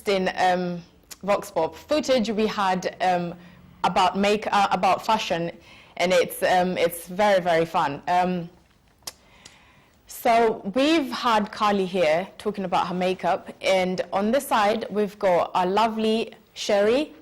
interesting Vox Pop footage we had about fashion, and it's very, very fun. So we've had Carly here talking about her makeup, and on this side we've got our lovely Sherry.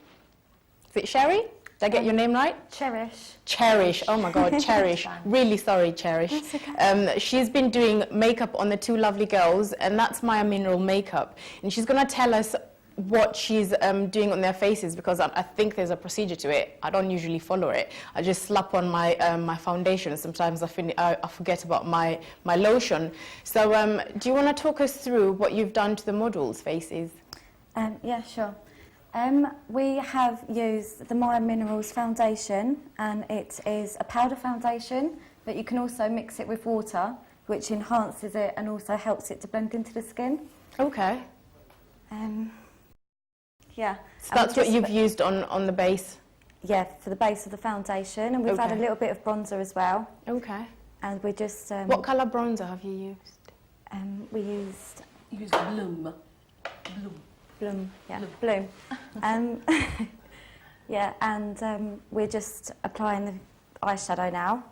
Is it Sherry? Did I get your name right? Cherish. Cherish. Oh my God, Cherish. Really sorry, Cherish. That's okay. She's been doing makeup on the two lovely girls, and that's Maya Mineral makeup. And she's going to tell us what she's doing on their faces, because I think there's a procedure to it. I don't usually follow it. I just slap on my foundation. Sometimes I forget about my lotion. So do you want to talk us through what you've done to the models' faces? Yeah, sure. We have used the Maya Minerals foundation, and it is a powder foundation, but you can also mix it with water, which enhances it and also helps it to blend into the skin. Okay. Yeah. So that's what you've used on the base? Yeah, for the base of the foundation, and we've had a little bit of bronzer as well. Okay. And we just... what colour bronzer have you used? We used... Use Bloom. Bloom, yeah, Bloom. Yeah, and we're just applying the eyeshadow now.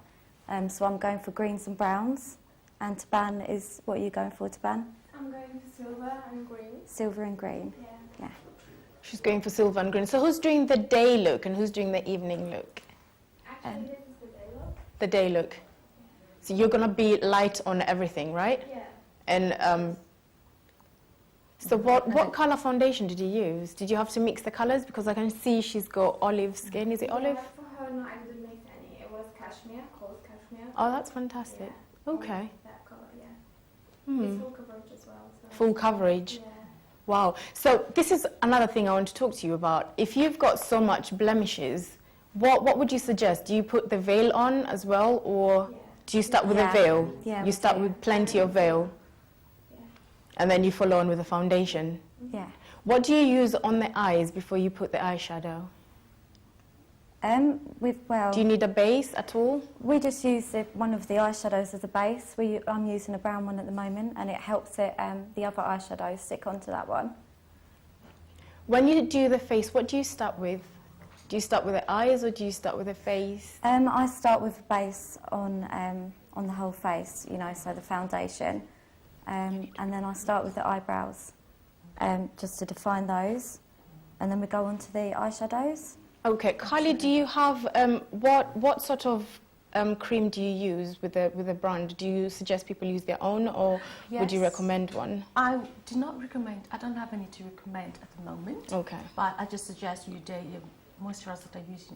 So I'm going for greens and browns. And Taban is, what are you going for, Taban? I'm going for silver and green. Silver and green. Yeah. Yeah. She's going for silver and green. So who's doing the day look and who's doing the evening look? Actually, this is the day look. The day look. So you're going to be light on everything, right? Yeah. And so what colour foundation did you use? Did you have to mix the colours? Because I can see she's got olive skin. Is it olive? Yeah, for her, no, I didn't mix any. It was cashmere, cold cashmere. Oh, that's fantastic. Yeah. Okay. That colour, yeah. It's full coverage as well. So. Full coverage. Yeah. Wow. So this is another thing I want to talk to you about. If you've got so much blemishes, what would you suggest? Do you put the veil on as well, or do you start with a veil? Yeah, you start with plenty of veil, and then you follow on with the foundation. Yeah. What do you use on the eyes before you put the eyeshadow? Well, Do you need a base at all? we just use one of the eyeshadows as a base. I'm using a brown one at the moment, and it helps it the other eyeshadows stick onto that one. When you do the face, what do you start with? Do you start with the eyes or do you start with the face? I start with a base on the whole face, you know, so the foundation, and then I start with the eyebrows, just to define those, and then we go on to the eyeshadows. Okay, Kylie, do you have what sort of cream do you use with the brand? Do you suggest people use their own, or would you recommend one? I do not recommend. I don't have any to recommend at the moment. Okay. But I just suggest your moisturizer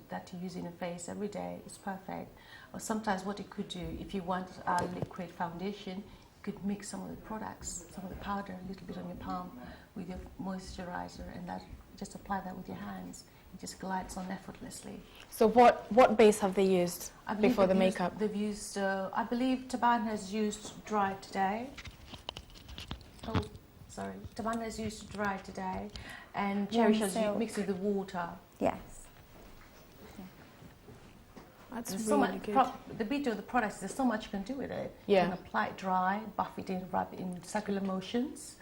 that you use in your face every day is perfect. Or sometimes what you could do, if you want a liquid foundation, you could mix some of the products, some of the powder, a little bit on your palm with your moisturizer, and just apply that with your hands. It just glides on effortlessly. So what base have they used before the makeup? They've used, I believe Taban has used Dry Today. Oh, sorry. Taban has used Dry Today, and Cherish has mixed with the water. Yes. That's There's really so much, good. the beauty of the products, there's so much you can do with it. Yeah. You can apply it dry, buff it in, rub it in circular motions,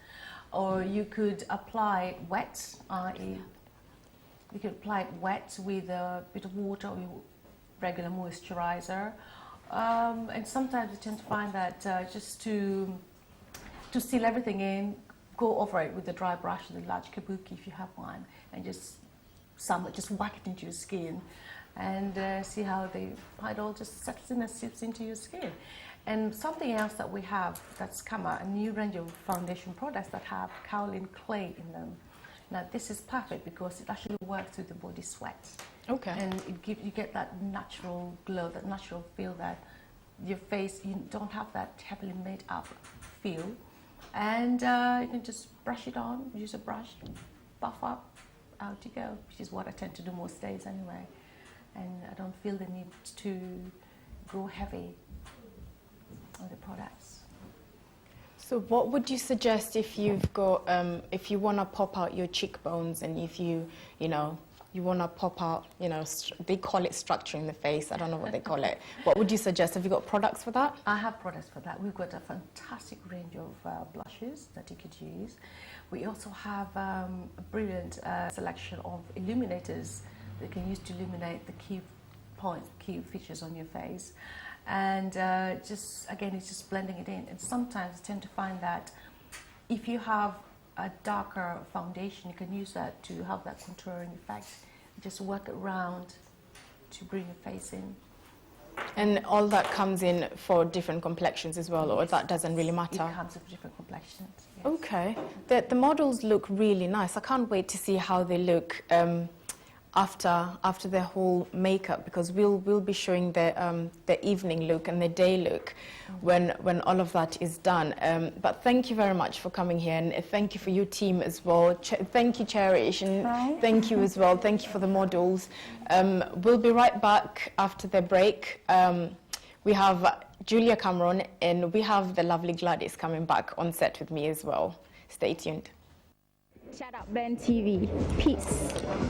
or you could apply it wet, i.e. you could apply it wet with a bit of water or regular moisturizer. And sometimes you tend to find that just to seal everything in, go over it with a dry brush with a large kabuki if you have one, and just whack it into your skin, and see how it all just settles in and seeps into your skin. And something else that we have that's come out, a new range of foundation products that have kaolin clay in them. Now this is perfect because it actually works with the body sweat. Okay. And you get that natural glow, that natural feel that your face, you don't have that heavily made up feel. And you can just brush it on, use a brush, buff up, out you go, which is what I tend to do most days anyway. And I don't feel the need to go heavy on the products. So what would you suggest if you've got, if you want to pop out your cheekbones, and if you you want to pop out, you know, they call it structuring the face. I don't know what they call it. What would you suggest? Have you got products for that? I have products for that. We've got a fantastic range of blushes that you could use. We also have a brilliant selection of illuminators that you can use to illuminate the key points, key features on your face. And just, again, it's just blending it in. And sometimes I tend to find that if you have a darker foundation, you can use that to have that contouring effect. Just work around to bring your face in. And all that comes in for different complexions as well, or that doesn't really matter? It comes with different complexions, yes. Okay. The models look really nice. I can't wait to see how they look after their whole makeup, because we'll be showing the evening look and the day look when all of that is done. But thank you very much for coming here, and thank you for your team as well. Thank you, Cherish, and thank you as well. Thank you for the models. We'll be right back after the break. We have Julia Cameron and we have the lovely Gladys coming back on set with me as well. Stay tuned. Shout out Ben TV. Peace.